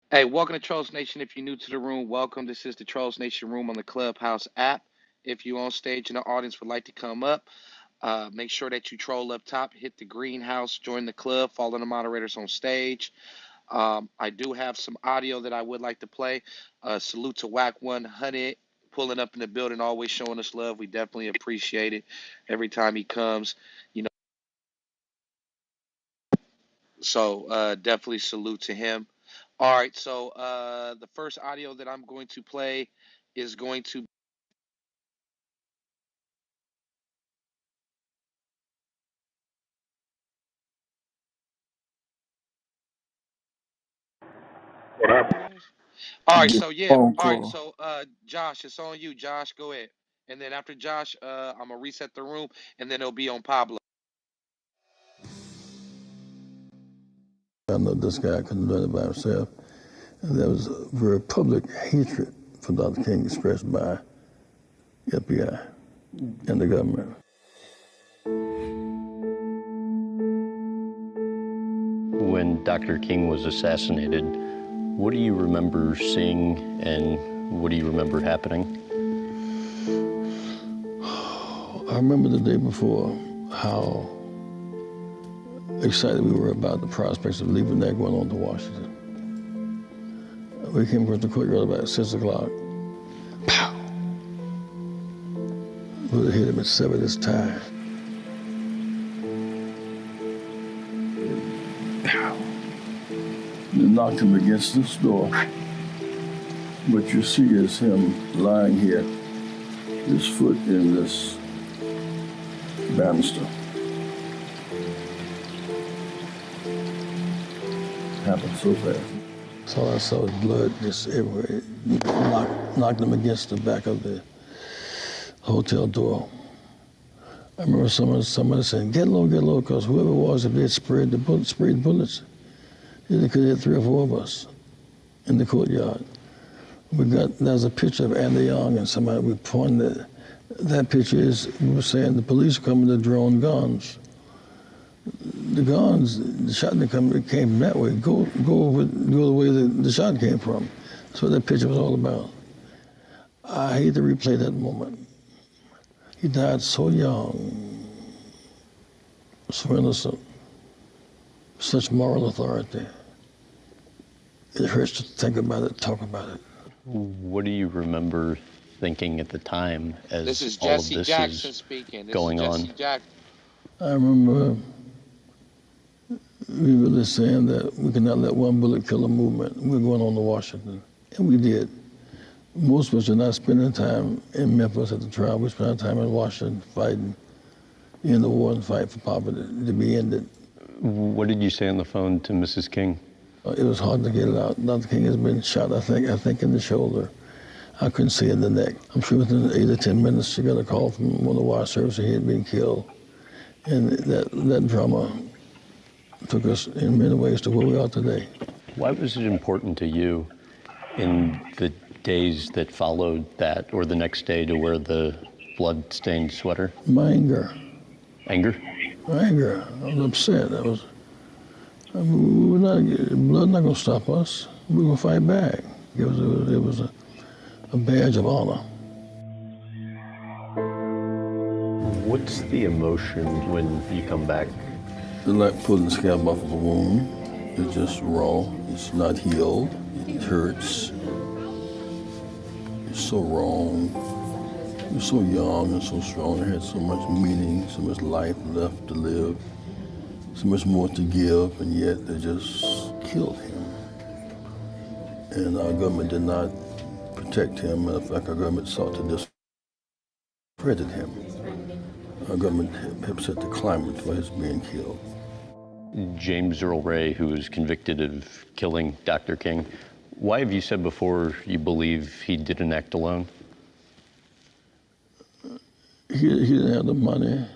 Hey, welcome to Trollz Nation. If you're new to the room, welcome. This is the Trollz Nation room on the Clubhouse app. If you're on stage and the audience would like to come up, make sure that you troll up top, hit the greenhouse, join the club, follow the moderators on stage. I do have some audio that I would like to play. Salute to Wack 100, pulling up in the building, always showing us love. We definitely appreciate it every time he comes. You know, so definitely salute to him. All right, so the first audio that I'm going to play is going to. What happened? All right, Get so yeah, phone all right, call. so Josh, it's on you. Josh, go ahead, and then after Josh, I'm gonna reset the room, and then it'll be on Pablo. I know this guy couldn't do it by himself. And there was a very public hatred for Dr. King expressed by the FBI and the government. When Dr. King was assassinated, what do you remember seeing and what do you remember happening? I remember the day before how excited we were about the prospects of leaving there going on to Washington. We came across the courtyard about 6 o'clock. Pow! We would have hit him and severed his tie. Pow! They knocked him against this door. What you see is him lying here, his foot in this banister. Happened so fast. So I saw his blood just everywhere. Knocked him against the back of the hotel door. I remember somebody saying, get low, because whoever it was, if they had sprayed bullets, they could have hit 3 or 4 of us in the courtyard. There's a picture of Andy Young and somebody, we pointed that picture is, we were saying the police are coming to drone guns. The guns, the shot that came that way, go the way the shot came from. That's what that picture was all about. I hate to replay that moment. He died so young, so innocent, such moral authority. It hurts to think about it, talk about it. What do you remember thinking at the time This as is all of Jesse this Jackson is speaking. This is going on? Jesse Jackson. I remember we really saying that we could not let one bullet kill a movement. We're going on to Washington, and we did. Most of us are not spending time in Memphis at the trial. We spent our time in Washington fighting in the war and fight for poverty to be ended. What did you say on the phone to Mrs. King? It was hard to get it out. Dr. King has been shot, I think in the shoulder. I couldn't see in the neck. I'm sure within 8 or 10 minutes she got a call from one of the wire services he had been killed. And that drama took us in many ways to where we are today. Why was it important to you in the days that followed that, or the next day, to wear the blood-stained sweater? My anger. Anger? My anger. I was upset. Blood not gonna stop us. We were gonna fight back. It was a badge of honor. What's the emotion when you come back? It's like pulling the scab off of a wound. It's just raw. It's not healed. It hurts. It's so wrong. You're so young and so strong. It had so much meaning, so much life left to live, so much more to give, and yet they just killed him. And our government did not protect him. In fact, our government sought to discredit him. Our government have set the climate for his being killed. James Earl Ray, who was convicted of killing Dr. King, why have you said before you believe he didn't act alone? He didn't have the money,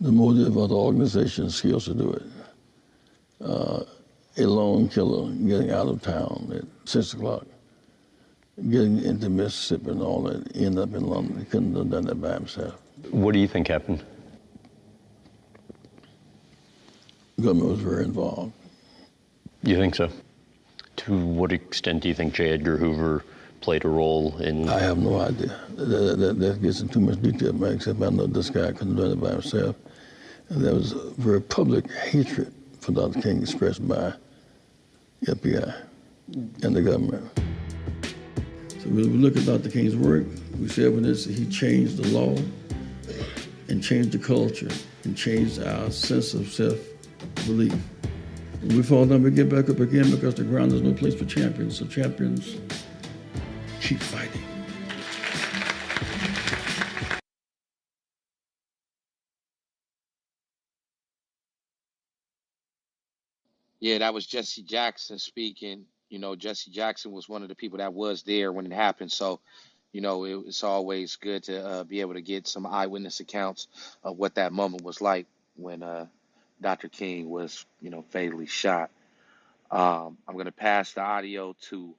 the motive, or the organization skills to do it. A lone killer getting out of town at 6 o'clock, getting into Mississippi and all that, end up in London. He couldn't have done that by himself. What do you think happened? The government was very involved. You think so? To what extent do you think J. Edgar Hoover played a role in? I have no idea. That gets into too much detail, man, except I know this guy couldn't do it by himself. And there was a very public hatred for Dr. King expressed by the FBI and the government. So when we look at Dr. King's work, we see evidence that he changed the law and changed the culture and changed our sense of self-belief. When we fall down, we get back up again because the ground is no place for champions. So champions keep fighting. Yeah, that was Jesse Jackson speaking. You know, Jesse Jackson was one of the people that was there when it happened. So, you know, it's always good to be able to get some eyewitness accounts of what that moment was like when Dr. King was, you know, fatally shot. I'm going to pass the audio to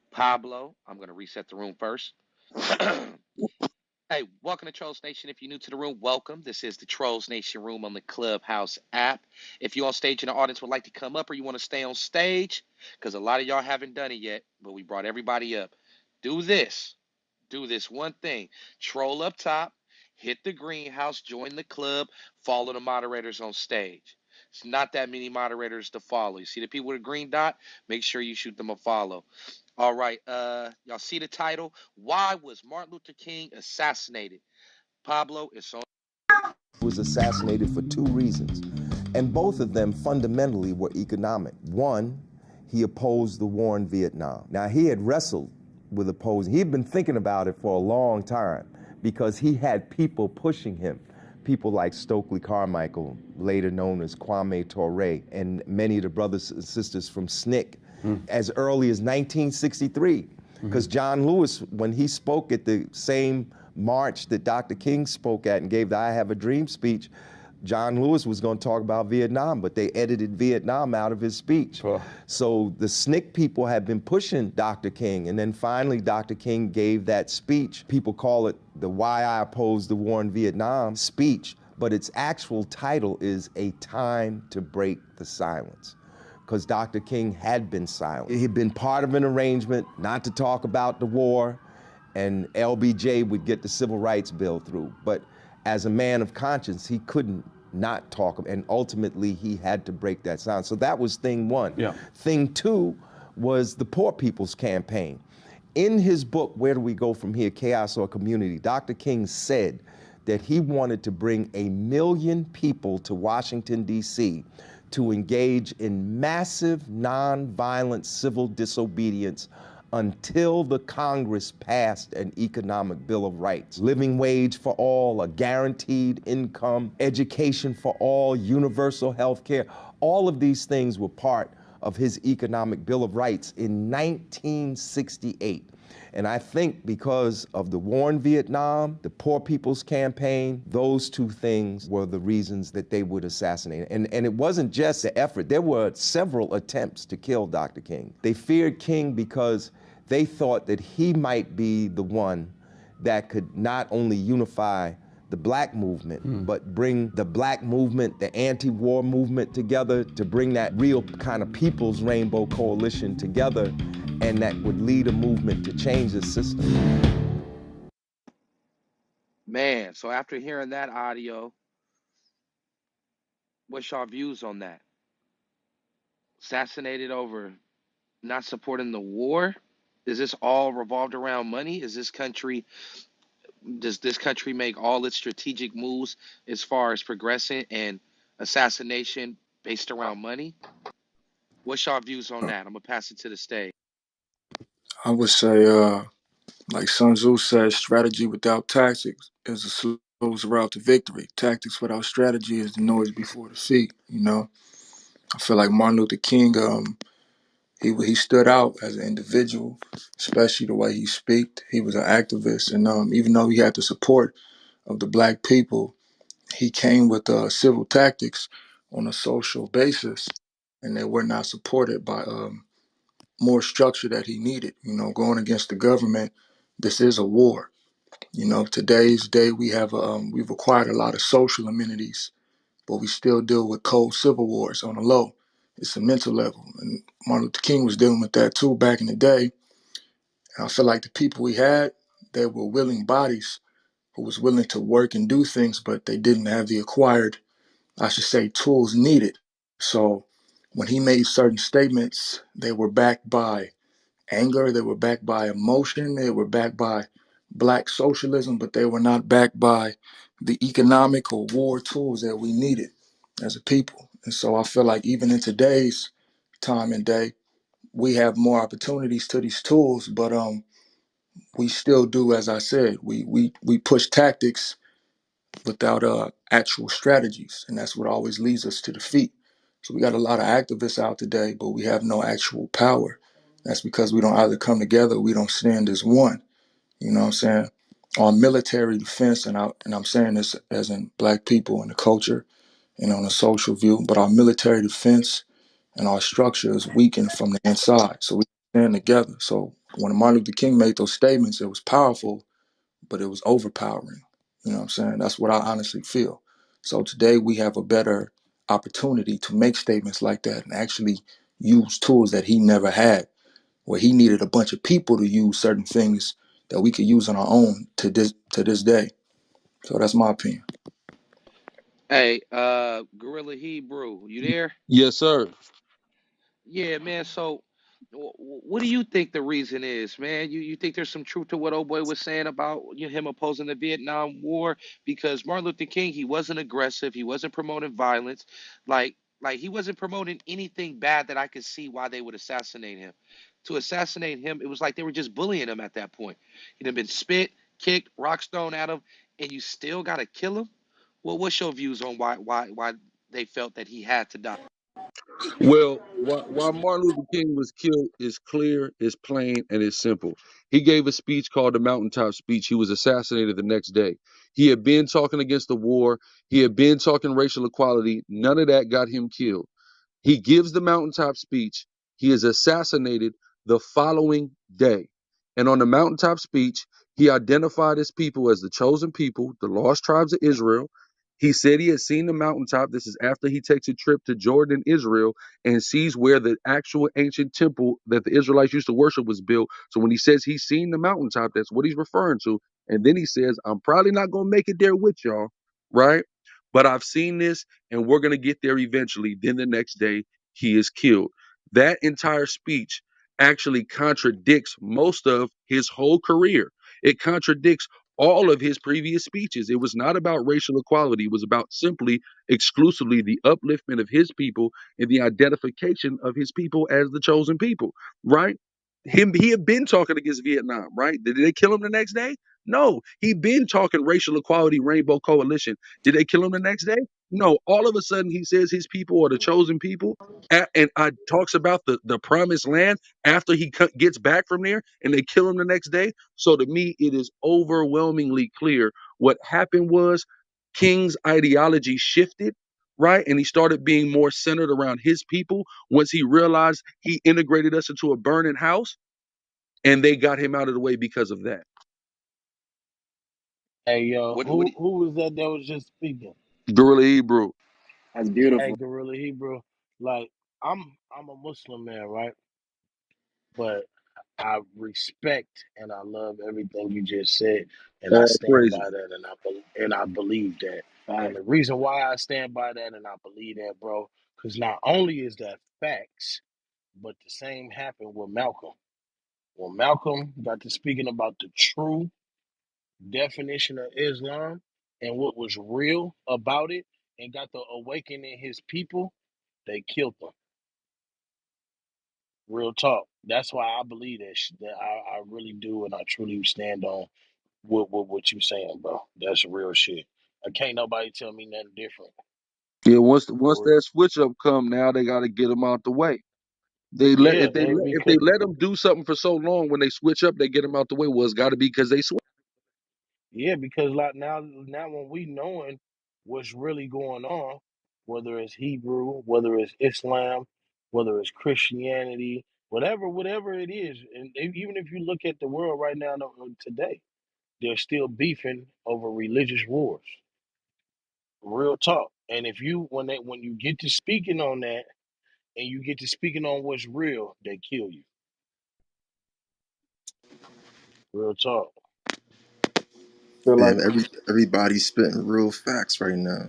Pablo. I'm going to reset the room first. Hey, welcome to Trollz Nation. If you're new to the room, welcome. This is the Trollz Nation room on the Clubhouse app. If you're on stage and the audience would like to come up or you want to stay on stage, because a lot of y'all haven't done it yet, but we brought everybody up. Do this. Do this one thing. Troll up top, hit the greenhouse, join the club, follow the moderators on stage. It's not that many moderators to follow. You see the people with a green dot? Make sure you shoot them a follow. All right, y'all see the title? Why was Martin Luther King assassinated? Pablo, it's on. Was assassinated for two reasons, and both of them fundamentally were economic. One, he opposed the war in Vietnam. Now, he had wrestled with opposing. He had been thinking about it for a long time because he had people pushing him. People like Stokely Carmichael, later known as Kwame Ture, and many of the brothers and sisters from SNCC, as early as 1963. Because John Lewis, when he spoke at the same march that Dr. King spoke at and gave the I Have a Dream speech, John Lewis was going to talk about Vietnam, but they edited Vietnam out of his speech. So the SNCC people had been pushing Dr. King, and then finally Dr. King gave that speech. People call it the Why I Oppose the War in Vietnam speech, but its actual title is A Time to Break the Silence, because Dr. King had been silent. He had been part of an arrangement not to talk about the war, and LBJ would get the Civil Rights Bill through. But as a man of conscience, he couldn't not talk, and ultimately he had to break that silence. So that was thing one. Yeah. Thing two was the Poor People's Campaign. In his book, Where Do We Go From Here, Chaos or Community, Dr. King said that he wanted to bring 1 million people to Washington, D.C. to engage in massive nonviolent civil disobedience until the Congress passed an economic bill of rights. Living wage for all, a guaranteed income, education for all, universal health care. All of these things were part of his economic bill of rights in 1968. And I think because of the war in Vietnam, the Poor People's Campaign, those two things were the reasons that they would assassinate him. And it wasn't just the effort. There were several attempts to kill Dr. King. They feared King because they thought that he might be the one that could not only unify the black movement, but bring the black movement, the anti-war movement together, to bring that real kind of people's rainbow coalition together, and that would lead a movement to change the system. Man, so after hearing that audio, what's your views on that? Assassinated over not supporting the war? Is this all revolved around money? Does this country make all its strategic moves as far as progressing and assassination based around money? What's your views on that? I'm gonna pass it to the stage. I would say, like Sun Tzu says, strategy without tactics is the slowest route to victory. Tactics without strategy is the noise before the feat. You know, I feel like Martin Luther King, he stood out as an individual, especially the way he speak. He was an activist, and even though he had the support of the black people, he came with civil tactics on a social basis, and they were not supported by more structure that he needed. You know, going against the government, this is a war. You know, today's day we've acquired a lot of social amenities, but we still deal with cold civil wars on the low. It's a mental level. And Martin Luther King was dealing with that too back in the day. And I feel like the people we had, they were willing bodies who was willing to work and do things, but they didn't have the acquired, I should say, tools needed. So when he made certain statements, they were backed by anger, they were backed by emotion, they were backed by black socialism, but they were not backed by the economic or war tools that we needed as a people. And so I feel like even in today's time and day, we have more opportunities to these tools, but we still do, as I said, we push tactics without actual strategies, and that's what always leads us to defeat. So we got a lot of activists out today, but we have no actual power. That's because we don't either come together, or we don't stand as one. You know what I'm saying? On military defense, and I'm saying this as in black people and the culture and on a social view, but our military defense and our structure is weakened from the inside. So we stand together. So when Martin Luther King made those statements, it was powerful, but it was overpowering. You know what I'm saying? That's what I honestly feel. So today we have a better opportunity to make statements like that and actually use tools that he never had, where he needed a bunch of people to use certain things that we could use on our own to this day. So that's my opinion. Hey, Gorilla Hebrew, you there? Yes, sir. Yeah, man. So, what do you think the reason is, man? You think there's some truth to what old boy was saying about him opposing the Vietnam War? Because Martin Luther King, he wasn't aggressive. He wasn't promoting violence. Like he wasn't promoting anything bad that I could see why they would assassinate him. To assassinate him, it was like they were just bullying him at that point. He'd have been spit, kicked, rock stone at him, and you still gotta kill him. Well, what's your views on why they felt that he had to die? Well, why Martin Luther King was killed is clear, is plain, and is simple. He gave a speech called the Mountaintop Speech. He was assassinated the next day. He had been talking against the war. He had been talking racial equality. None of that got him killed. He gives the mountaintop speech. He is assassinated the following day. And on the mountaintop speech, he identified his people as the chosen people, the lost tribes of Israel. He said he had seen the mountaintop. This is after he takes a trip to Jordan, Israel, and sees where the actual ancient temple that the Israelites used to worship was built. So when he says he's seen the mountaintop, that's what he's referring to. And then he says, I'm probably not going to make it there with y'all, right? But I've seen this and we're going to get there eventually. Then the next day, he is killed. That entire speech actually contradicts most of his whole career. It contradicts all of his previous speeches. It was not about racial equality. It was about simply, exclusively the upliftment of his people and the identification of his people as the chosen people, right? He had been talking against Vietnam, right? Did they kill him the next day? No, he'd been talking racial equality, rainbow coalition. Did they kill him the next day? No. All of a sudden, he says his people are the chosen people, and I talks about the promised land after he gets back from there, and they kill him the next day. So to me, it is overwhelmingly clear what happened was King's ideology shifted, right, and he started being more centered around his people once he realized he integrated us into a burning house, and they got him out of the way because of that. Hey yo, What do who was that was just speaking? Gorilla Hebrew. That's Hey, beautiful. Gorilla Hebrew. Like I'm a Muslim man, right? But I respect and I love everything you just said, and I All stand praises. by that, and I believe that. And Fact. the reason why I stand by that and I believe that, bro, because not only is that facts, but the same happened with Malcolm. When Malcolm got to speaking about the true definition of Islam and what was real about it, and got the awakening his people, they killed them. Real talk. That's why I believe that. That I really do, and I truly stand on what you saying, bro. That's real shit. I can't nobody tell me nothing different. Yeah, once For real. that switch up come, now they got to get them out the way. They let Yeah, if they they let if they because let them do something for so long, when they switch up, they get them out the way. Well, it's got to be because they switch. yeah, because like now when we knowing what's really going on, whether it's Hebrew, whether it's Islam, whether it's Christianity, whatever it is, and even if you look at the world right now today, they're still beefing over religious wars. Real talk. And if you when you get to speaking on that and you get to speaking on what's real, they kill you. Real talk. Feel like And everybody's spitting real facts right now.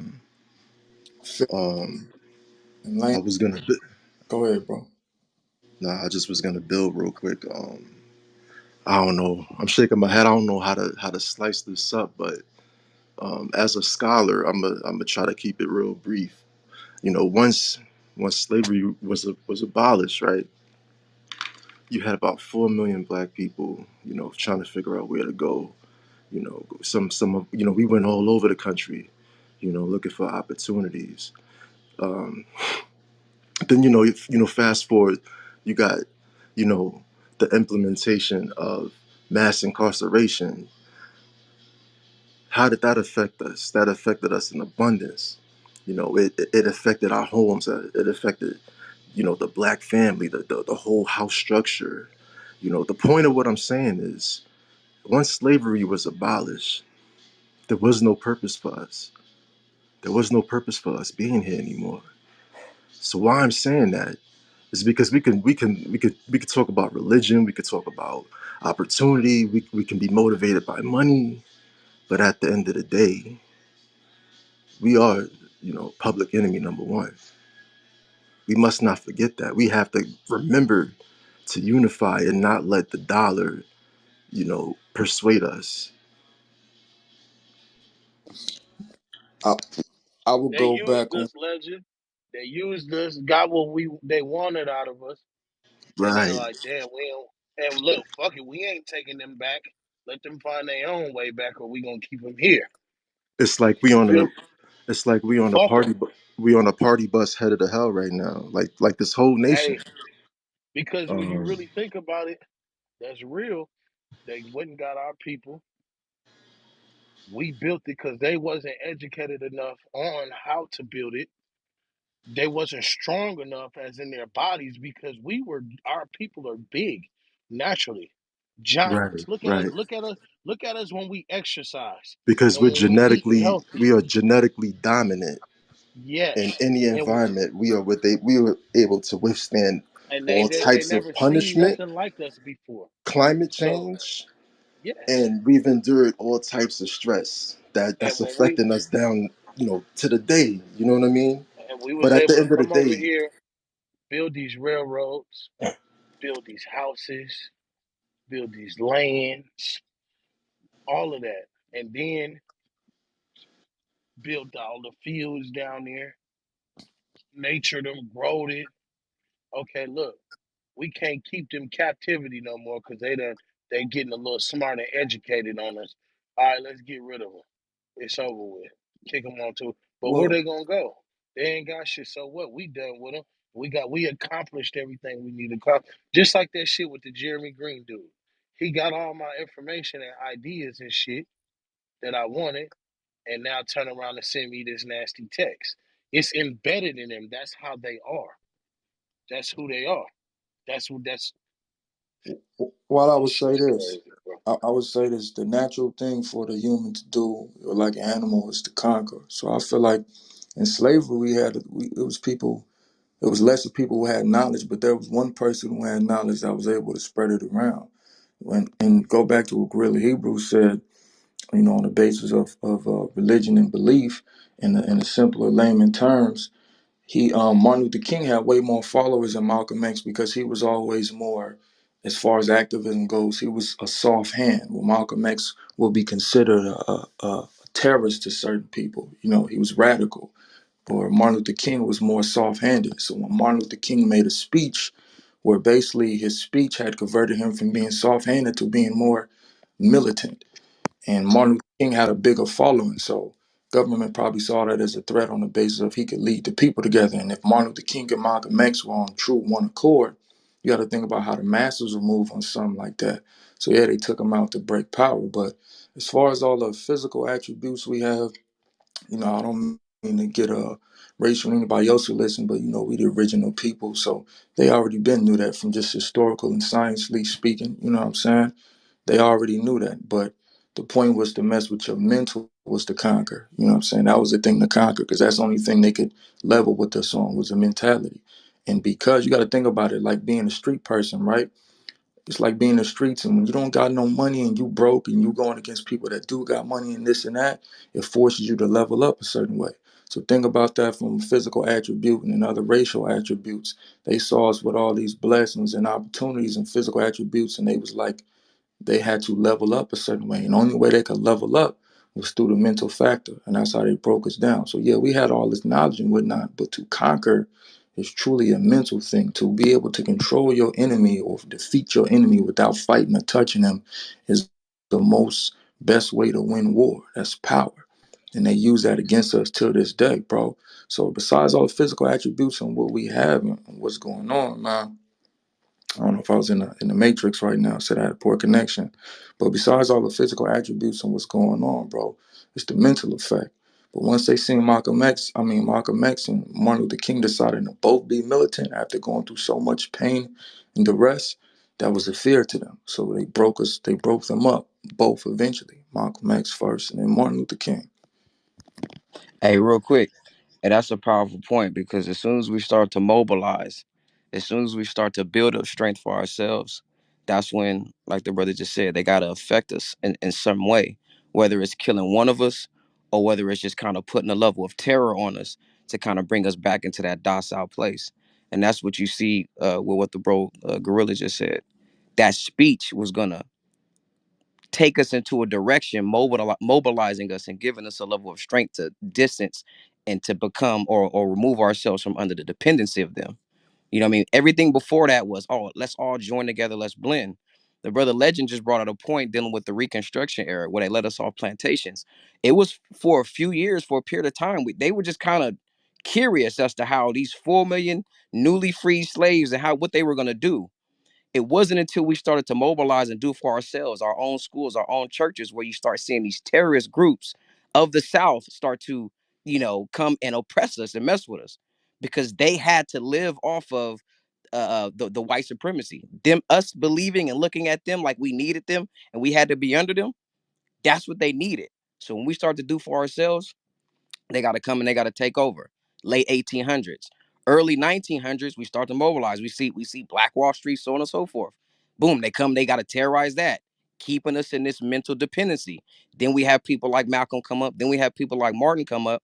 feel Um, and I Lane. was gonna, Go ahead, bro. nah, I just was gonna build real quick. I don't know. I'm shaking my head. I don't know how to slice this up, but as a scholar, I'm gonna try to keep it real brief. You know, once slavery was abolished, right? You had about 4 million black people, you know, trying to figure out where to go. You know, some of you know we went all over the country, you know, looking for opportunities. Um, then fast forward, you got you know the implementation of mass incarceration. How did that affect us? That affected us in abundance. You know, it affected our homes. It affected, you know, the black family, the whole house structure. You know, the point of what I'm saying is once slavery was abolished, there was no purpose for us. There was no purpose for us being here anymore. So why I'm saying that is because we could talk about religion, we could talk about opportunity, we can be motivated by money, but at the end of the day, we are, you know, public enemy number one. We must not forget that. We have to remember to unify and not let the dollar, you know, persuade us. I I will They go used back on us, legend. They used us, got what they wanted out of us, and then Right. like, damn, we don't. And look, fuck it, we ain't taking them back. Let them find their own way back, or we gonna keep them here. It's like we You on feel a me? it's like we on a Fuck them. we on a party bus headed to hell right now. Like this whole nation. Hey, because when you Um, really think about it, that's real. They went and got our people. We built it because they wasn't educated enough on how to build it. They wasn't strong enough as in their bodies because our people are big naturally, right, giants. right. Look at us when we exercise Because and when we eat we healthy. are genetically dominant in Yes, any and environment. We were able to withstand all they types of never seen punishment, nothing like us before. climate So change, yes, and we've endured all types of stress and that's affecting us down, you know, to the day. You know what I mean? we But was at the able to end of the come over day, here, build these railroads, build these houses, build these lands, all of that, and then built all the fields down there, natured them, growed it. Okay, look, we can't keep them captivity no more because they getting a little smart and educated on us. All right, let's get rid of them. It's over with. Kick them on to. But where well, they gonna go? They ain't got shit. So what? We done with them. We accomplished everything we need to accomplish. Just like that shit with the Jeremy Green dude. He got all my information and ideas and shit that I wanted, and now turn around and send me this nasty text. It's embedded in them. That's how they are. That's who they are. That's while I would this say shit's this, crazy, bro. I would say this: the natural thing for the human to do, like an animal, is to conquer. So I feel like in slavery it was people. It was lesser people who had knowledge, but there was one person who had knowledge that was able to spread it around. And go back to what Gorilla Hebrew said, you know, on the basis of religion and belief, in a simpler layman terms, Martin Luther King had way more followers than Malcolm X because he was always more, as far as activism goes, he was a soft hand. Well, Malcolm X will be considered a terrorist to certain people. You know, he was radical. Or Martin Luther King was more soft-handed. So when Martin Luther King made a speech where basically his speech had converted him from being soft-handed to being more militant, and Martin Luther King had a bigger following, so government probably saw that as a threat on the basis of he could lead the people together. And if Martin Luther King and Malcolm X were on true one accord, you got to think about how the masses would move on something like that. So yeah, they took him out to break power. But as far as all the physical attributes we have, you know, I don't mean to get racial or anybody else who listen, but you know, we the original people, so they already been knew that from just historical and sciencely speaking. You know what I'm saying? They already knew that, but the point was to mess with your mental was to conquer. You know what I'm saying? That was the thing to conquer because that's the only thing they could level with us on was the mentality. And because you got to think about it like being a street person, right? It's like being in the streets, and when you don't got no money and you broke and you going against people that do got money and this and that, it forces you to level up a certain way. So think about that from physical attribute and other racial attributes. They saw us with all these blessings and opportunities and physical attributes, and they was like, they had to level up a certain way. And the only way they could level up was through the mental factor. And that's how they broke us down. So yeah, we had all this knowledge and whatnot, but to conquer is truly a mental thing. To be able to control your enemy or defeat your enemy without fighting or touching them is the most best way to win war. That's power. And they use that against us till this day, bro. So besides all the physical attributes and what we have and what's going on, man, I don't know if I was in the matrix right now, said I had a poor connection. But besides all the physical attributes and what's going on, bro, it's the mental effect. But once they seen Malcolm X and Martin Luther King decided to both be militant after going through so much pain and duress, that was a fear to them. So they broke them up, both eventually. Malcolm X first and then Martin Luther King. Hey, real quick, and that's a powerful point because as soon as we start to mobilize, as soon as we start to build up strength for ourselves, that's when, like the brother just said, they got to affect us in some way, whether it's killing one of us or whether it's just kind of putting a level of terror on us to kind of bring us back into that docile place. And that's what you see with what the bro Gorilla just said. That speech was going to take us into a direction, mobilizing us and giving us a level of strength to distance and to become or remove ourselves from under the dependency of them. You know what I mean? Everything before that was, oh, let's all join together, let's blend. The brother Legend just brought out a point dealing with the Reconstruction era where they let us off plantations. It was for a few years, for a period of time, they were just kind of curious as to how these 4 million newly freed slaves and how what they were going to do. It wasn't until we started to mobilize and do for ourselves, our own schools, our own churches, where you start seeing these terrorist groups of the South start to, come and oppress us and mess with us because they had to live off of the white supremacy. Us believing and looking at them like we needed them and we had to be under them. That's what they needed. So when we start to do for ourselves, they got to come and they got to take over. Late 1800s, early 1900s, we start to mobilize. We see Black Wall Street, so on and so forth. Boom, they come, they got to terrorize that, keeping us in this mental dependency. Then we have people like Malcolm come up. Then we have people like Martin come up.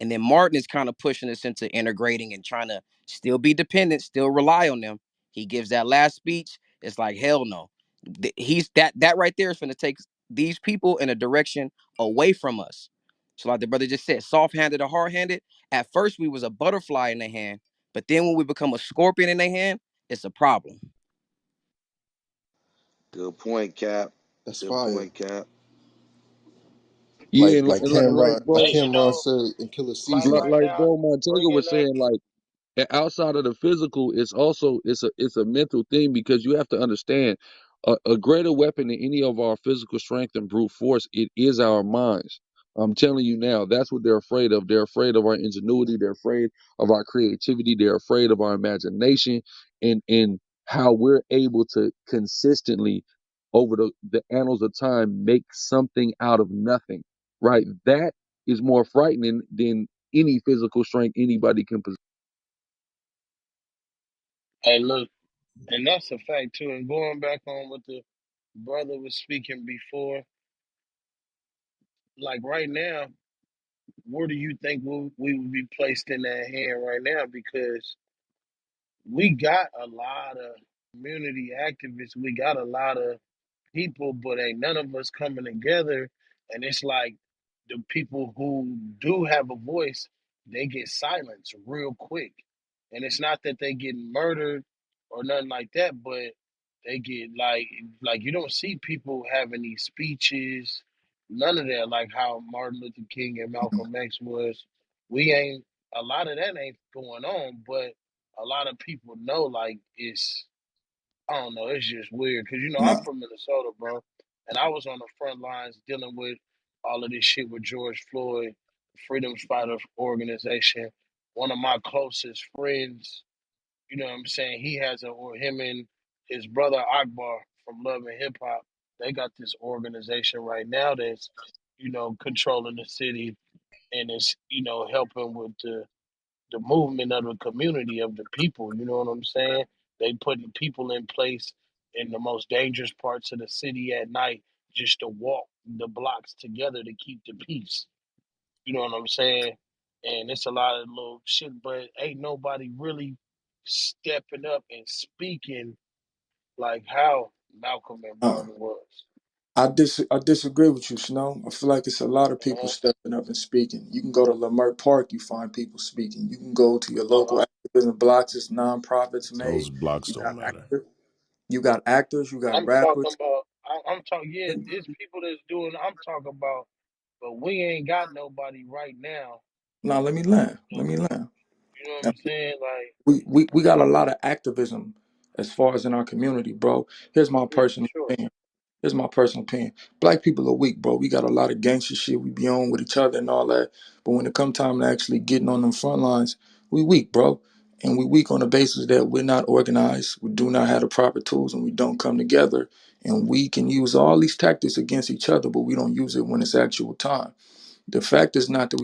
And then Martin is kind of pushing us into integrating and trying to still be dependent, still rely on them. He gives that last speech. It's like, hell no. He's that right there is going to take these people in a direction away from us. So like the brother just said, soft-handed or hard-handed. At first we was a butterfly in their hand, but then when we become a scorpion in their hand, it's a problem. Good point, Cap. That's Good fire. point, Cap. Yeah, Like like bro, Hey, Cameron said in Killer like Season. right like now, bro Montego bringing was that. saying, like, and outside of the physical, it's a mental thing because you have to understand a greater weapon than any of our physical strength and brute force, it is our minds. I'm telling you now, that's what they're afraid of. They're afraid of our ingenuity, they're afraid of our creativity, they're afraid of our imagination, and how we're able to consistently over the annals of time make something out of nothing. Right? That is more frightening than any physical strength anybody can possess. Hey, look, and that's a fact too. And going back on what the brother was speaking before, like right now, where do you think we would be placed in that hand right now? Because we got a lot of community activists, we got a lot of people, but ain't none of us coming together. And it's like the people who do have a voice, they get silenced real quick. And it's not that they get murdered or nothing like that, but they get like you don't see people having these speeches, none of that, like how Martin Luther King and Malcolm X was. We ain't a lot of that ain't going on, but a lot of people know like it's I don't know. It's just weird because I'm Nah, from Minnesota, bro, and I was on the front lines dealing with all of this shit with George Floyd, Freedom Fighter organization. One of my closest friends, you know what I'm saying? He has or him and his brother Akbar from Love and Hip Hop. They got this organization right now that's controlling the city and it's helping with the the movement of the community of the people. You know what I'm saying? They putting people in place in the most dangerous parts of the city at night just to walk the blocks together to keep the peace. You know what I'm saying? And it's a lot of little shit, but ain't nobody really stepping up and speaking like how Malcolm and Uh, Martin was. I disagree with you, Snow. I feel like it's a lot of people Uh-huh. stepping up and speaking. You can go to Leimert Park, you find people speaking. You can go to your local Uh-huh. activism blocks, it's nonprofits made. Those blocks You don't got matter. actors, you got I'm talking rappers. about. I'm talking. Yeah, it's people that's doing. I'm talking about, but we ain't got nobody right now. Now let me land. Let So, me land. you know what Now, I'm saying? Like, we got a lot of activism as far as in our community, bro. Here's my yeah, for personal sure. opinion. Here's my personal opinion. Black people are weak, bro. We got a lot of gangster shit we be on with each other and all that. But when it come time to actually getting on them front lines, we weak, bro. And we weak on the basis that we're not organized, we do not have the proper tools, and we don't come together. And we can use all these tactics against each other, but we don't use it when it's actual time. The fact is not that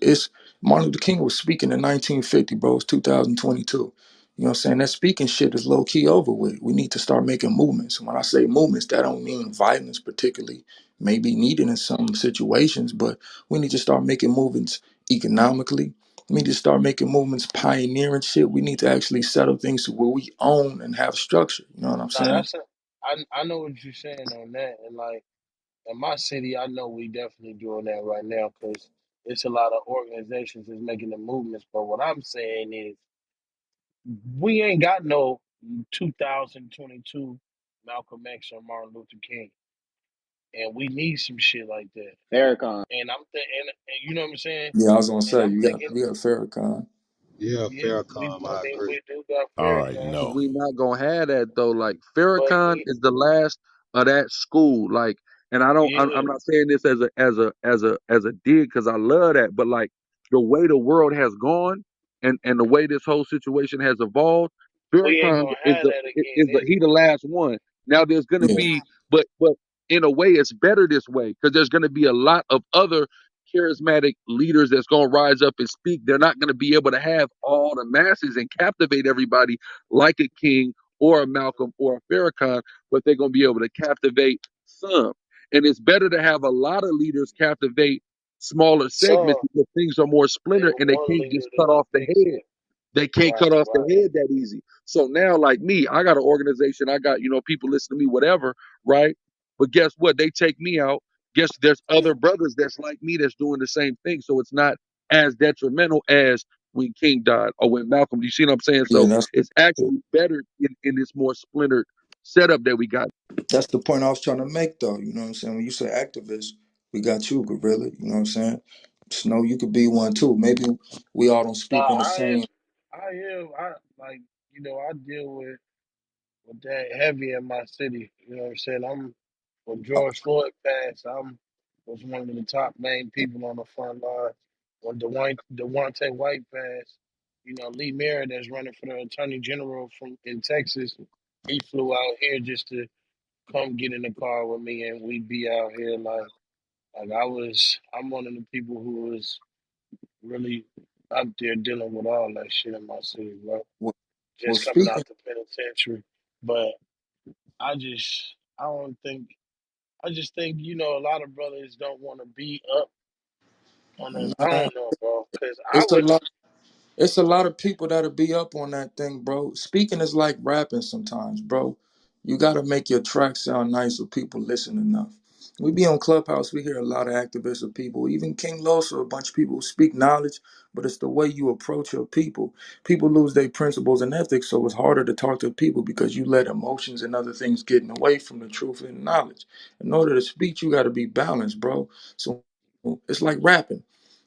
it's Martin Luther King was speaking in 1950, bro. It's 2022. You know what I'm saying? That speaking shit is low key over with. We need to start making movements. And when I say movements, that don't mean violence particularly, may be needed in some situations, but we need to start making movements economically. We need to start making movements pioneering shit. We need to actually settle things to where we own and have structure. You know what I'm Now saying? that's a, I know what you're saying on that, and like in my city, I know we definitely doing that right now because it's a lot of organizations that's making the movements. But what I'm saying is, we ain't got no 2022 Malcolm X or Martin Luther King, and we need some shit like that. Farrakhan. And I'm and you know what I'm saying. Yeah, I was gonna And say I'm thinking, we got Farrakhan. Yeah, yeah, Farrakhan, I I mean, agree. we do got All right, Farrakhan, no. We not gonna have that though. Like but Farrakhan is the last of that school. Like, and I don't. I'm yeah, not saying this as a dig because I love that. But like the way the world has gone and the way this whole situation has evolved, we ain't Farrakhan gonna is have the that again he either. the last one. Now there's gonna Yeah. be, but in a way it's better this way because there's gonna be a lot of other charismatic leaders that's gonna rise up and speak. They're not gonna be able to have all the masses and captivate everybody like a King or a Malcolm or a Farrakhan, but they're going to be able to captivate some. And it's better to have a lot of leaders captivate smaller segments Some because things are more than splintered and they one can't leader just than cut a off the big set. head. They can't Right, cut off the right. head that easy. So now, like me, I got an organization. I got, people listen to me, whatever, right? But guess what? They take me out. Guess there's other brothers that's like me that's doing the same thing. So it's not as detrimental as when King died or when Malcolm. You see what I'm saying? Yeah, So it's actually better in this more splintered setup that we got. that's the point I was trying to make, though. You know what I'm saying? When you say activist, we got you, Gorilla. You know what I'm saying? Snow, you could be one too. Maybe we all don't Nah, speak on the same. I like, I deal with that heavy in my city. You know what I'm saying? I'm when George Floyd passed, I'm was one of the top main people on the front line. When Devontae White passed, Lee Merritt that's running for the Attorney General from in Texas, he flew out here just to come get in the car with me and we be out here like I'm one of the people who was really up there dealing with all that shit in my city, bro. Well, well, Just coming speaking, out the penitentiary. But I don't think I just think, a lot of brothers don't want to be up on the I nah, don't know, bro. Cause I it's a would lot. It's a lot of people that'll be up on that thing, bro. Speaking is like rapping sometimes, bro. You gotta make your track sound nice so people listen enough. We be on Clubhouse, we hear a lot of activists of people, even King Loso, a bunch of people who speak knowledge, but it's the way you approach your people. People lose their principles and ethics, so it's harder to talk to people because you let emotions and other things getting away from the truth and knowledge. In order to speak, you gotta be balanced, bro. So it's like rapping.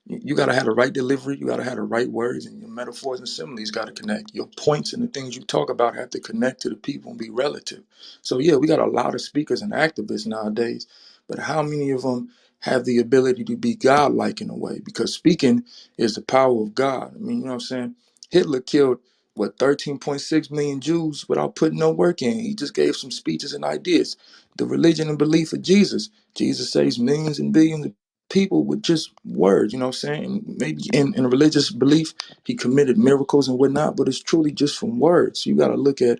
You got to have the right delivery. You got to have the right words, and your metaphors and similes got to connect. Your points and the things you talk about have to connect to the people and be relative. So yeah, we got a lot of speakers and activists nowadays, but how many of them have the ability to be godlike in a way? Because speaking is the power of God. I mean, you know what I'm saying? Hitler killed what 13.6 million Jews without putting no work in. He just gave some speeches and ideas. The religion and belief of Jesus. Jesus saves millions and billions people with just words, you know what I'm saying? Maybe in religious belief, he committed miracles and whatnot, but it's truly just from words. You got to look at,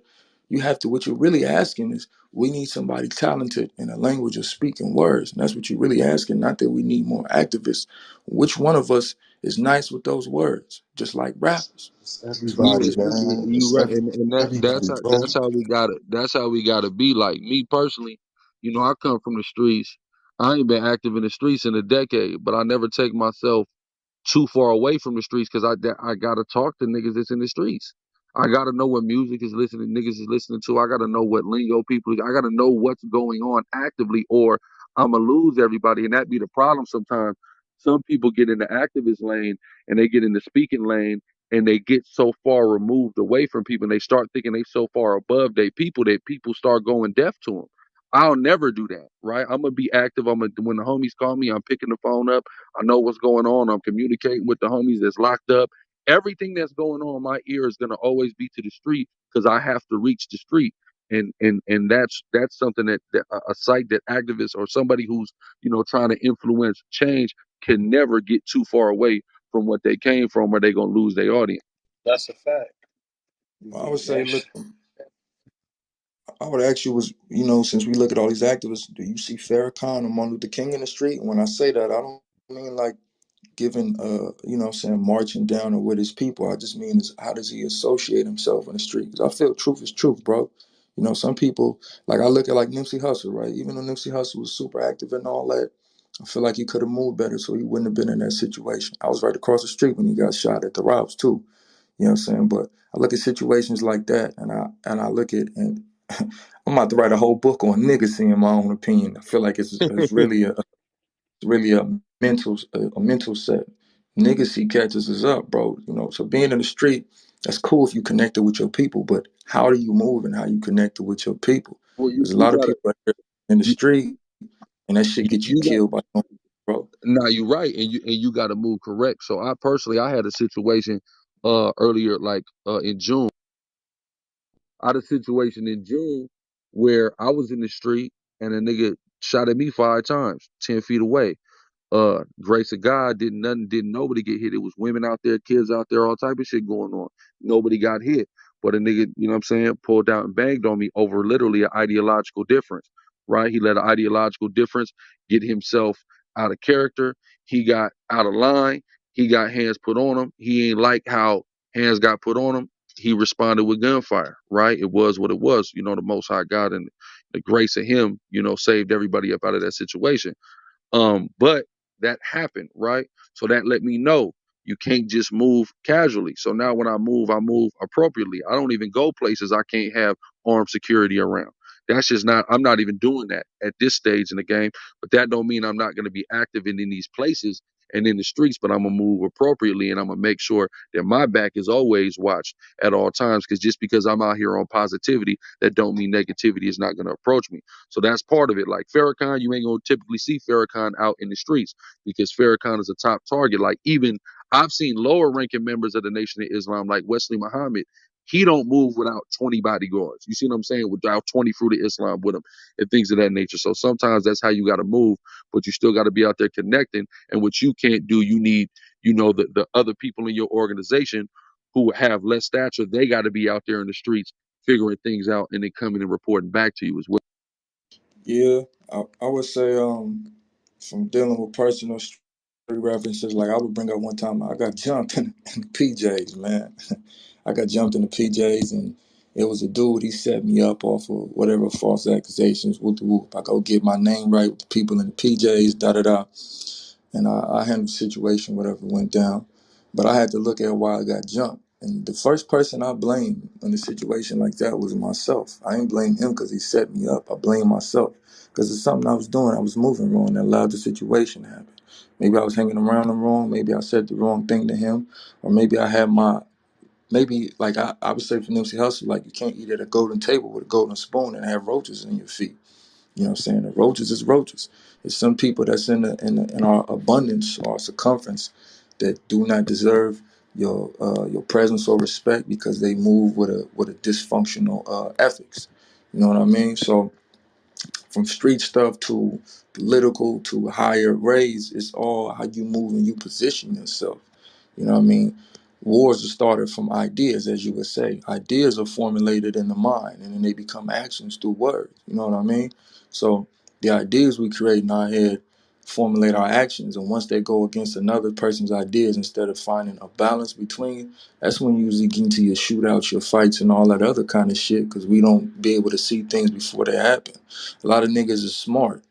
you have to, what you're really asking is, we need somebody talented in a language of speaking words. And that's what you're really asking, not that we need more activists. Which one of us is nice with those words? Just like rappers. It's Yeah, everybody, man. you It's right, and everybody, bro. that's how we got it. That's how we got to be. Like me personally, I come from the streets. I ain't been active in the streets in a decade, but I never take myself too far away from the streets because I gotta talk to niggas that's in the streets. I gotta know what music is listening niggas is listening to. I gotta know what lingo people. I gotta know what's going on actively, or I'ma lose everybody, and that be the problem sometimes. Some people get in the activist lane and they get in the speaking lane and they get so far removed away from people and they start thinking they so far above they people that people start going deaf to them. I'll never do that, right? I'm gonna be active. When the homies call me, I'm picking the phone up. I know what's going on. I'm communicating with the homies that's locked up. Everything that's going on, my ear is gonna always be to the street because I have to reach the street. And that's something that a site that activists or somebody who's trying to influence change can never get too far away from what they came from, or they gonna lose their audience. That's a fact. I would say, look, That's I would ask you was, since we look at all these activists, do you see Farrakhan or Martin Luther King in the street? And when I say that, I don't mean like giving, what I'm saying, marching down or with his people. I just mean is how does he associate himself in the street? Because I feel truth is truth, bro. Some people, like I look at like Nipsey Hussle, right? Even though Nipsey Hussle was super active and all that, I feel like he could have moved better so he wouldn't have been in that situation. I was right across the street when he got shot at the Robs too. You know what I'm saying? But I look at situations like that and I look at and I'm about to write a whole book on niggas in my own opinion. I feel like it's really a mental set. Niggas see catches us up, bro. So being in the street, that's cool if you connected with your people, but how do you move and how you connected with your people? Well, There's a you lot of gotta people out there in the you, street, and that shit get you you got killed by bro. now you're right, and you got to move correct. So I had a situation earlier, like in June. I had a situation in June where I was in the street and a nigga shot at me 5 times, 10 feet away. Grace of God, didn't nobody get hit. It was women out there, kids out there, all type of shit going on. Nobody got hit. But a nigga, you know what I'm saying, pulled out and banged on me over literally an ideological difference. Right? He let an ideological difference get himself out of character. He got out of line. He got hands put on him. He ain't like how hands got put on him. He responded with gunfire, right? It was what it was. The most high God and the grace of him, saved everybody up out of that situation. But that happened, right? So that let me know you can't just move casually. So now when I move appropriately. I don't even go places I can't have armed security around. That's just not, I'm not even doing that at this stage in the game. But that don't mean I'm not going to be active in these places and in the streets, but I'm gonna move appropriately and I'm gonna make sure that my back is always watched at all times. Because just because I'm out here on positivity, that don't mean negativity is not gonna approach me. So that's part of it. Like Farrakhan, you ain't gonna typically see Farrakhan out in the streets because Farrakhan is a top target. Like even I've seen lower ranking members of the Nation of Islam, like Wesley Muhammad. He don't move without 20 bodyguards. You see what I'm saying? Without 20 fruit of Islam with him and things of that nature. So sometimes that's how you got to move, but you still got to be out there connecting. And what you can't do, you need, the other people in your organization who have less stature. They got to be out there in the streets figuring things out and then coming and reporting back to you as well. Yeah, I would say from dealing with personal street references, like I would bring up one time I got jumped in the PJs, man. I got jumped in the PJs and it was a dude, he set me up off of whatever false accusations, whoop the whoop. I go get my name right with the people in the PJs, da da da. And I handled the situation, whatever went down. But I had to look at why I got jumped. And the first person I blamed in a situation like that was myself. I ain't blame him because he set me up. I blame myself because it's something I was doing. I was moving wrong that allowed the situation to happen. Maybe I was hanging around him wrong. Maybe I said the wrong thing to him. Or maybe I had maybe like I would say for Nipsey Hussle, like you can't eat at a golden table with a golden spoon and have roaches in your feet. You know what I'm saying? The roaches is roaches. It's some people that's in our abundance or circumference that do not deserve your presence or respect because they move with a dysfunctional ethics. You know what I mean? So from street stuff to political to higher raise, it's all how you move and you position yourself. You know what I mean? Wars are started from ideas, as you would say. Ideas are formulated in the mind and then they become actions through words. You know what I mean? So the ideas we create in our head formulate our actions. And once they go against another person's ideas, instead of finding a balance between, that's when you usually get into your shootouts, your fights, and all that other kind of shit, because we don't be able to see things before they happen. A lot of niggas is smart.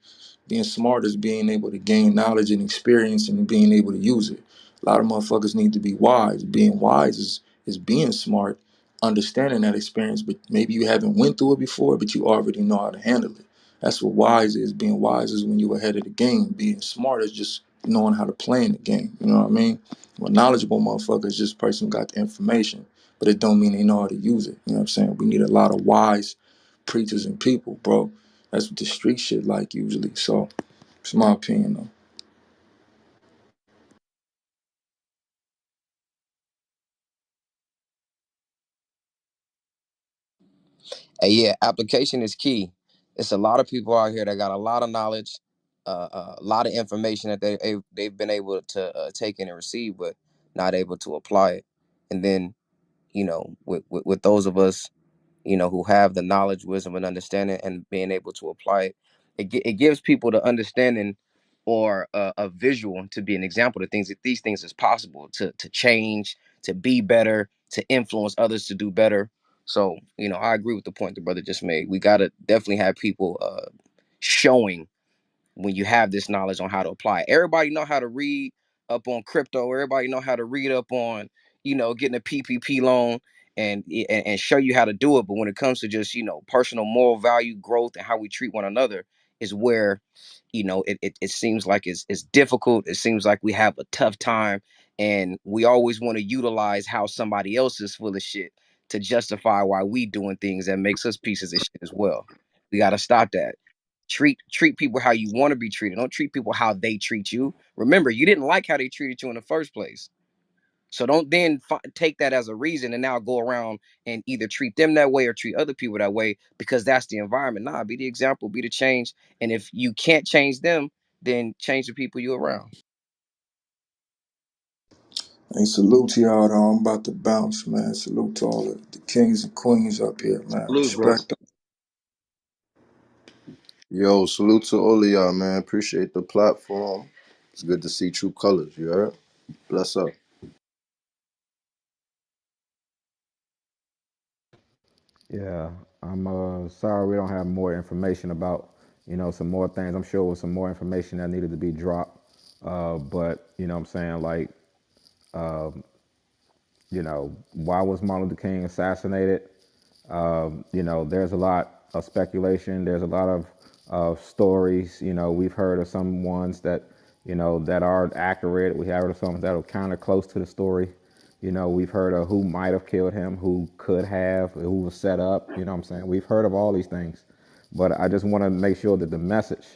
Being smart is being able to gain knowledge and experience and being able to use it. A lot of motherfuckers need to be wise. Being wise is being smart, understanding that experience, but maybe you haven't went through it before, but you already know how to handle it. That's what wise is. Being wise is when you're ahead of the game. Being smart is just knowing how to play in the game. You know what I mean? Well, knowledgeable motherfucker is just a person who got the information, but it don't mean they know how to use it. You know what I'm saying? We need a lot of wise preachers and people, bro. That's what the street shit like usually. So it's my opinion though. And yeah, application is key. It's a lot of people out here that got a lot of knowledge, a lot of information that they've been able to take in and receive, but not able to apply it. And then, with those of us, who have the knowledge, wisdom, and understanding, and being able to apply it, it gives people the understanding or a visual to be an example to things that these things is possible to change, to be better, to influence others to do better. So, I agree with the point the brother just made. We gotta definitely have people showing when you have this knowledge on how to apply it. Everybody know how to read up on crypto. Everybody know how to read up on, getting a PPP loan and show you how to do it. But when it comes to just, personal moral value, growth, and how we treat one another is where, it seems like it's difficult. It seems like we have a tough time. And we always want to utilize how somebody else is full of shit to justify why we doing things that makes us pieces of shit as well. We got to stop that. Treat people how you want to be treated. Don't treat people how they treat you. Remember, you didn't like how they treated you in the first place. So don't then take that as a reason and now go around and either treat them that way or treat other people that way because that's the environment. Nah, be the example, be the change. And if you can't change them, then change the people you around. Hey, salute to y'all though. I'm about to bounce, man. Salute to all the kings and queens up here, man. Blues, bro. Respect them. Yo, salute to all of y'all, man. Appreciate the platform. It's good to see true colors, you heard? Bless up. Yeah, I'm sorry we don't have more information about, some more things. I'm sure it was some more information that needed to be dropped. But, what I'm saying, like, why was Martin Luther King assassinated? There's a lot of speculation. There's a lot of stories. We've heard of some ones that, that are accurate. We have heard of some that are kind of close to the story. We've heard of who might have killed him, who could have, who was set up. What I'm saying? We've heard of all these things. But I just want to make sure that the message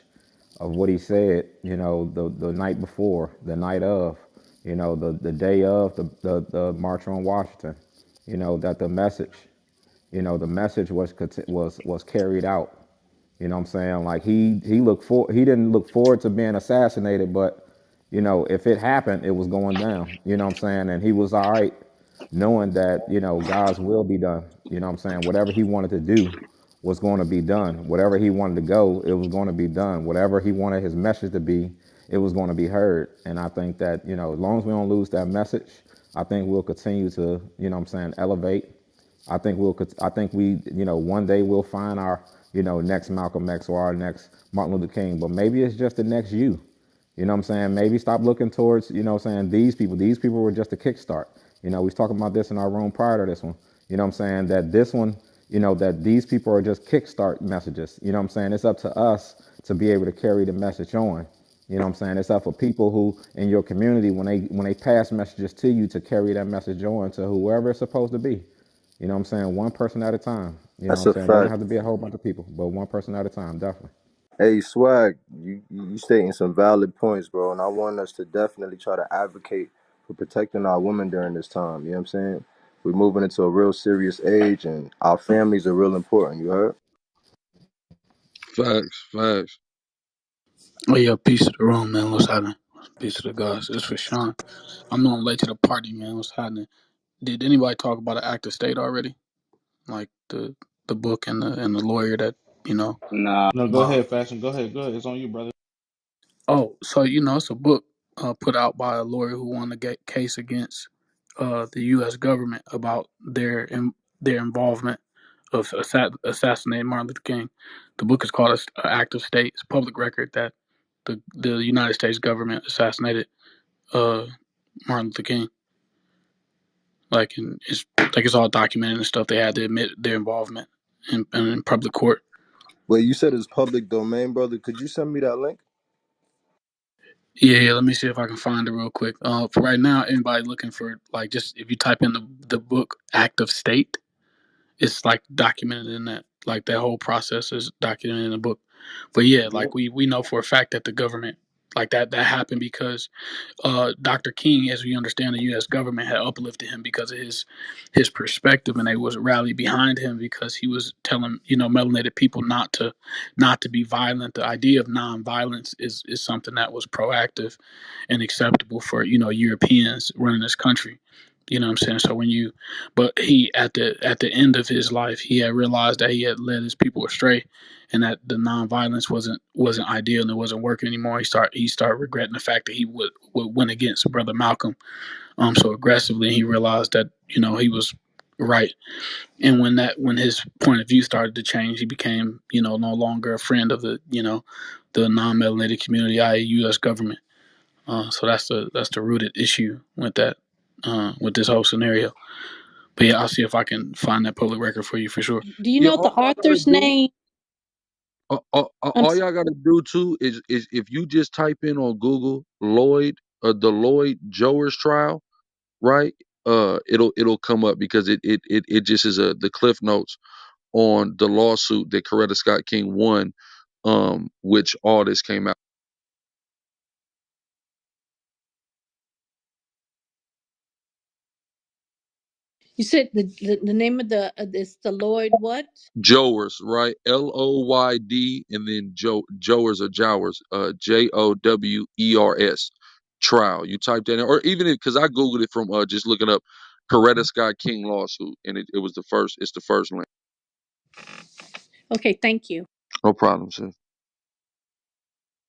of what he said, the night before, the night of, the day of the March on Washington, that the message was carried out. What I'm saying? Like he didn't look forward to being assassinated, but if it happened, it was going down. What I'm saying? And he was all right knowing that, God's will be done. What I'm saying? Whatever he wanted to do was going to be done. Whatever he wanted to go, it was going to be done. Whatever he wanted his message to be, it was going to be heard. And I think that, as long as we don't lose that message, I think we'll continue to, what I'm saying, elevate. I think we, one day we'll find our, next Malcolm X or our next Martin Luther King, but maybe it's just the next you. What I'm saying? Maybe stop looking towards, what I'm saying, these people. These people were just a kickstart. We was talking about this in our room prior to this one. What I'm saying? That this one, that these people are just kickstart messages. What I'm saying? It's up to us to be able to carry the message on. What I'm saying? It's up for people who in your community when they pass messages to you to carry that message on to whoever it's supposed to be. What I'm saying? One person at a time. What That's I'm a saying? It doesn't fact. have to be a whole bunch of people, but one person at a time, definitely. Hey, Swag, you stating some valid points, bro, and I want us to definitely try to advocate for protecting our women during this time. You know what I'm saying? We're moving into a real serious age, and our families are real important. You heard? Facts, facts. Oh yeah, peace to the room, man. What's happening? Peace to the gods. It's for Sean. I'm not late to the party, man. What's happening? Did anybody talk about an act of state already? Like the book and the lawyer that you know. Nah. No, go Uh, ahead, fashion. Go ahead. Go ahead. It's on you, brother. oh, so it's a book put out by a lawyer who won the case against the U.S. government about their involvement of assassinating Martin Luther King. The book is called "An Act of State." It's public record that the United States government assassinated uh, Martin Luther King. Like, and it's all documented and stuff. They had to admit their involvement in public court. Wait, you said it's public domain, brother. Could you send me that link? Yeah, let me see if I can find it real quick. For right now, anybody looking for, like, just if you type in the book "Act of State," it's like documented in that. Like, that whole process is documented in the book. But yeah, like we know for a fact that the government, like, that happened because Dr. King, as we understand, the U.S. government had uplifted him because of his perspective, and they was rallied behind him because he was telling melanated people not to be violent. The idea of nonviolence is something that was proactive and acceptable for Europeans running this country. You know what I'm saying? So but he at the end of his life, he had realized that he had led his people astray, and that the nonviolence wasn't ideal and it wasn't working anymore. He started regretting the fact that he went against Brother Malcolm so aggressively, and he realized that he was right. And when his point of view started to change, he became no longer a friend of the non-melanated community, i.e., U.S. government. So that's the rooted issue with that with this whole scenario. But yeah, I'll see if I can find that public record for you for sure. Do you Yeah, know the author's name? I'm all y'all gotta do too is if you just type in on Google Lloyd the Lloyd Jowers trial, right? It'll come up because it just is the cliff notes on the lawsuit that Coretta Scott King won, which all this came out. You said the name of it's the Lloyd what? Jowers, right? Loyd and then Jowers or Jowers, Jowers trial. You type that in, or even because I googled it from just looking up Coretta Scott King lawsuit, and it was the first. It's the first link. Okay, thank you. No problem, sis.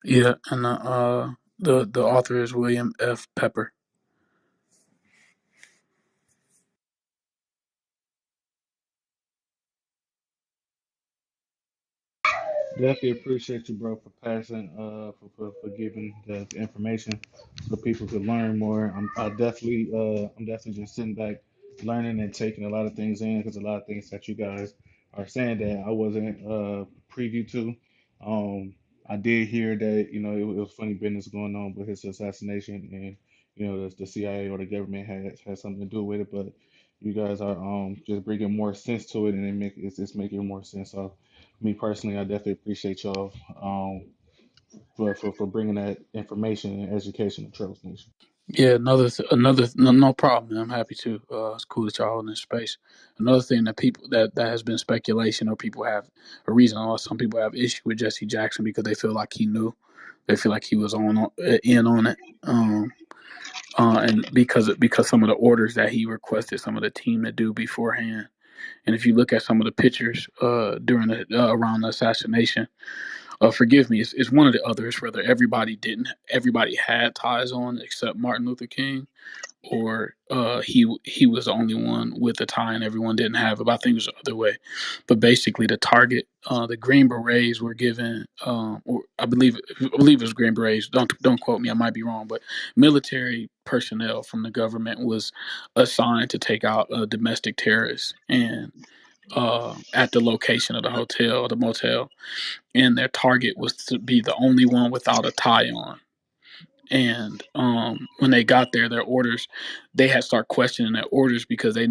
Yeah, and the author is William F. Pepper. Definitely appreciate you, bro, for passing, for giving the information so the people could learn more. I'm definitely just sitting back, learning and taking a lot of things in because a lot of things that you guys are saying that I wasn't preview to. Um, I did hear that it was funny business going on with his assassination, and the CIA or the government had something to do with it, but you guys are just bringing more sense to it, and it's making more sense. So me personally, I definitely appreciate y'all for bringing that information and education to Trollz Nation. Yeah, another no problem, man. I'm happy to. It's cool that y'all in this space. Another thing that people that has been speculation, or people have a reason, or some people have issue with Jesse Jackson because they feel like he knew, they feel like he was in on it, and because some of the orders that he requested some of the team to do beforehand. And if you look at some of the pictures during around the assassination, forgive me, it's one of the others. Whether everybody had ties on except Martin Luther King, or he was the only one with a tie and everyone didn't have it. But I think it was the other way. But basically, the target, the Green Berets were given, or I believe it was Green Berets. Don't quote me, I might be wrong, but military personnel from the government was assigned to take out domestic terrorists and at the location of the hotel or the motel, and their target was to be the only one without a tie on. And when they got there, their orders, they had start questioning their orders because they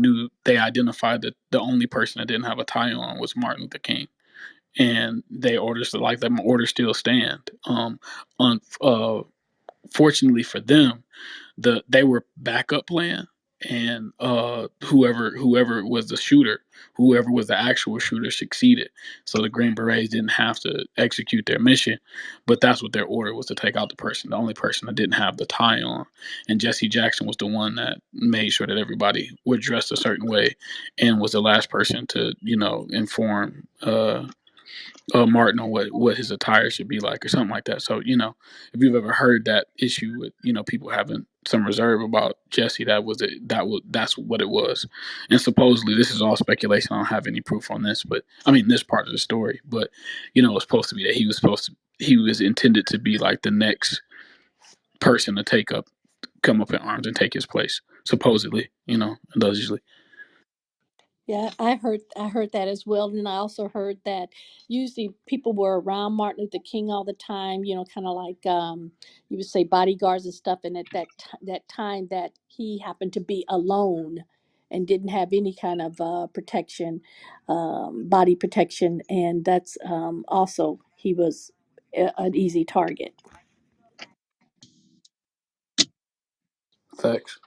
identified that the only person that didn't have a tie on was Martin Luther King, and they orders like them orders still stand. Fortunately for them, they were backup plan, and whoever was the shooter, whoever was the actual shooter, succeeded. So the Green Berets didn't have to execute their mission, but that's what their order was, to take out the person, the only person that didn't have the tie on. And Jesse Jackson was the one that made sure that everybody were dressed a certain way, and was the last person to inform Martin on what his attire should be like or something like that. So if you've ever heard that issue with people having some reserve about Jesse, that's what it was. And supposedly, this is all speculation. I don't have any proof on this, but I mean this part of the story. But it was supposed to be that he was intended to be like the next person to come up in arms and take his place. Supposedly, allegedly. Yeah, I heard that as well, and I also heard that usually people were around Martin Luther King all the time. Kind of like you would say bodyguards and stuff. And at that time, that he happened to be alone and didn't have any kind of protection, body protection, and that's also he was an easy target. Facts.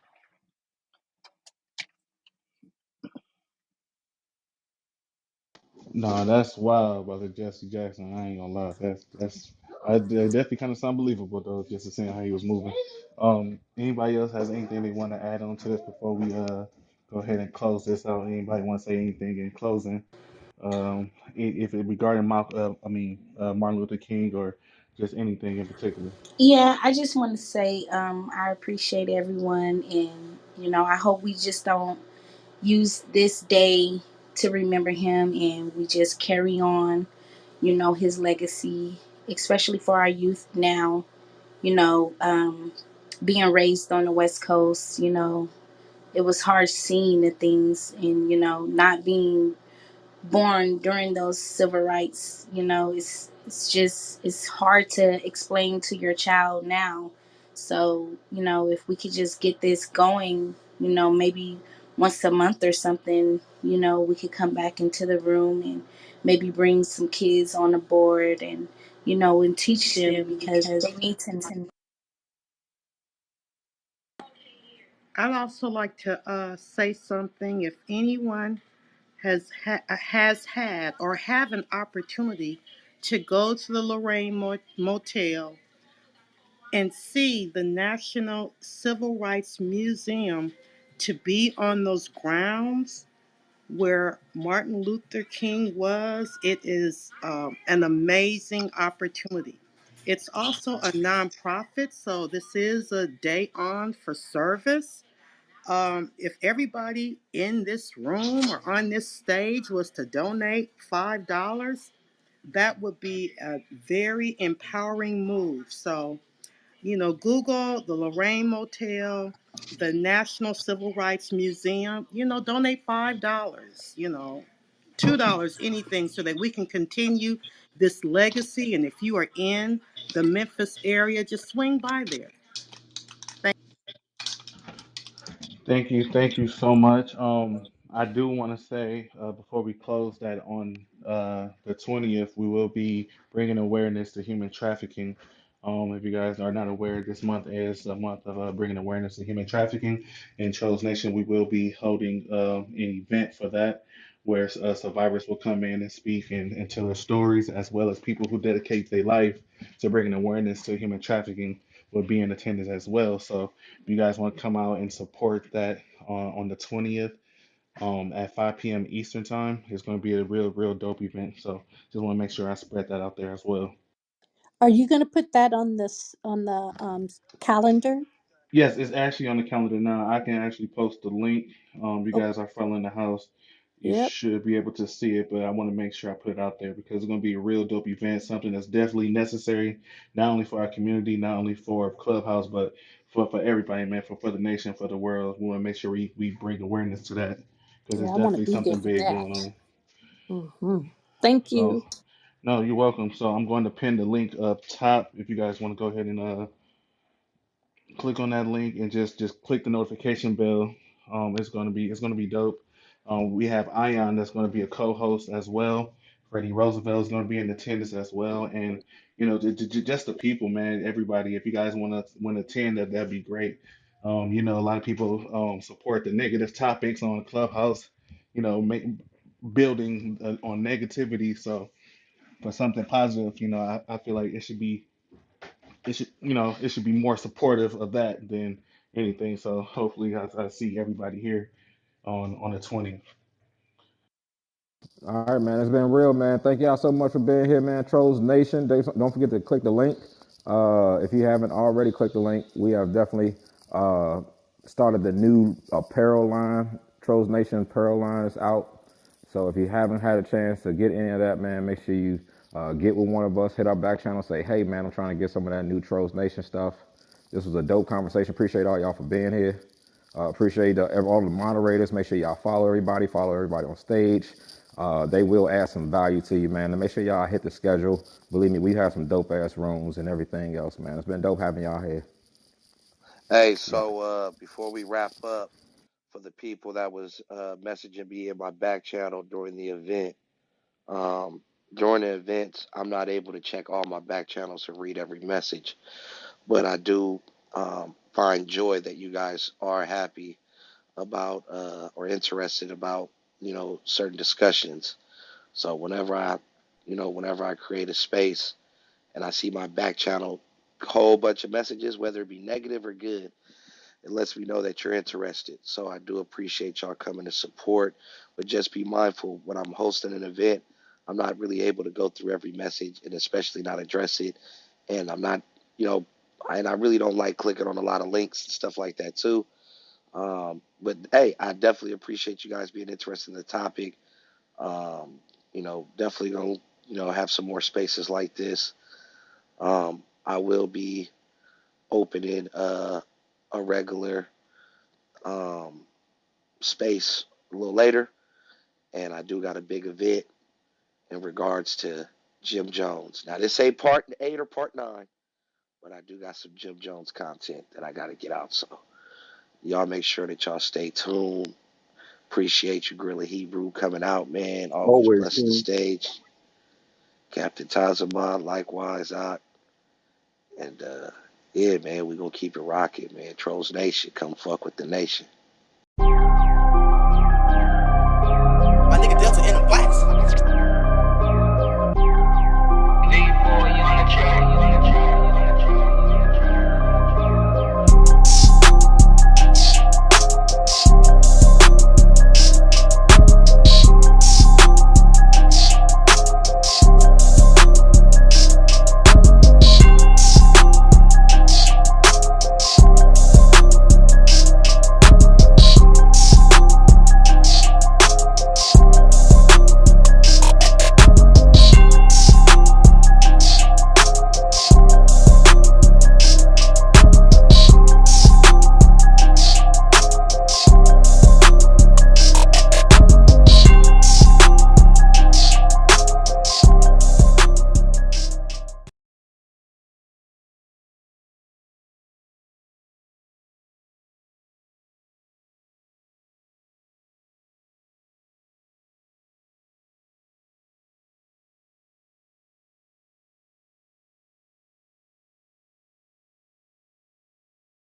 No, that's wild, brother Jesse Jackson. I ain't gonna lie. That's definitely kind of unbelievable though, just to see how he was moving. Anybody else has anything they want to add on to this before we go ahead and close this out? Anybody want to say anything in closing? If it regarding Martin Luther King or just anything in particular. Yeah, I just want to say I appreciate everyone, and I hope we just don't use this day to remember him, and we just carry on, his legacy, especially for our youth now. You know, um, Being raised on the West Coast, it was hard seeing the things, and not being born during those civil rights. It's hard to explain to your child now. So if we could just get this going, maybe once a month or something, we could come back into the room and maybe bring some kids on the board, and teach them, because they need to know. I'd also like to say something. If anyone has had or have an opportunity to go to the Lorraine Motel and see the National Civil Rights Museum, to be on those grounds where Martin Luther King was, it is an amazing opportunity. It's also a nonprofit, so this is a day on for service. If everybody in this room or on this stage was to donate $5, that would be a very empowering move. So, Google the Lorraine Motel, the National Civil Rights Museum, donate $5, $2, anything, so that we can continue this legacy. And if you are in the Memphis area, just swing by there. Thank you so much. I do want to say before we close that on the 20th, we will be bringing awareness to human trafficking. If you guys are not aware, this month is a month of bringing awareness to human trafficking in Trollz Nation. We will be holding an event for that, where survivors will come in and speak and tell their stories, as well as people who dedicate their life to bringing awareness to human trafficking will be in attendance as well. So if you guys want to come out and support that on the 20th at 5 p.m. Eastern time, it's going to be a real dope event. So just want to make sure I spread that out there as well. Are you going to put that on this on the calendar? Yes, it's actually on the calendar now. I can actually post the link. You Oh, guys are following the house. You yep. should be able to see it, but I want to make sure I put it out there because it's going to be a real dope event, something that's definitely necessary, not only for our community, not only for Clubhouse, but for everybody, man, for the nation, for the world. We want to make sure we bring awareness to that because Yeah, it's I want to definitely be there something for big going that. on. Thank So, you. no, you're welcome. So I'm going to pin the link up top if you guys want to go ahead and click on that link and just click the notification bell. It's gonna be dope. We have Ion that's gonna be a co-host as well. Freddie Roosevelt is gonna be in attendance as well, and just the people, man, everybody. If you guys want to attend, that'd be great. A lot of people support the negative topics on Clubhouse, building on negativity. So for something positive, I feel like it should be more supportive of that than anything. So hopefully I see everybody here on the 20th. All right, man. It's been real, man. Thank y'all so much for being here, man. Trolls Nation. Don't forget to click the link. If you haven't already clicked the link, we have definitely uh, started the new apparel line. Trolls Nation apparel line is out. So if you haven't had a chance to get any of that, man, make sure you get with one of us. Hit our back channel. Say, hey, man, I'm trying to get some of that new Trolls Nation stuff. This was a dope conversation. Appreciate all y'all for being here. Appreciate all the moderators. Make sure y'all follow everybody. Follow everybody on stage. They will add some value to you, man. And make sure y'all hit the schedule. Believe me, we have some dope ass rooms and everything else, man. It's been dope having y'all here. Hey, Yeah. so before we wrap up, for the people that was messaging me in my back channel during the event, um, during the events, I'm not able to check all my back channels and read every message, but I do find joy that you guys are happy about or interested about certain discussions. So whenever I create a space and I see my back channel whole bunch of messages, whether it be negative or good, it lets me know that you're interested. So I do appreciate y'all coming to support, but just be mindful when I'm hosting an event, I'm not really able to go through every message and especially not address it. And I'm not, you know, and I really don't like clicking on a lot of links and stuff like that too. But hey, I definitely appreciate you guys being interested in the topic. Um, definitely gonna, have some more spaces like this. I will be opening a regular um, space a little later, and I do got a big event in regards to Jim Jones. Now, this ain't part 8 or part 9, but I do got some Jim Jones content that I got to get out. So, y'all make sure that y'all stay tuned. Appreciate you, Gorilla Hebrew, coming out, man. Always Always, bless the King. stage. Captain Tazama, likewise, out. And yeah, man, we gonna keep it rocking, man. Trolls Nation, come fuck with the nation.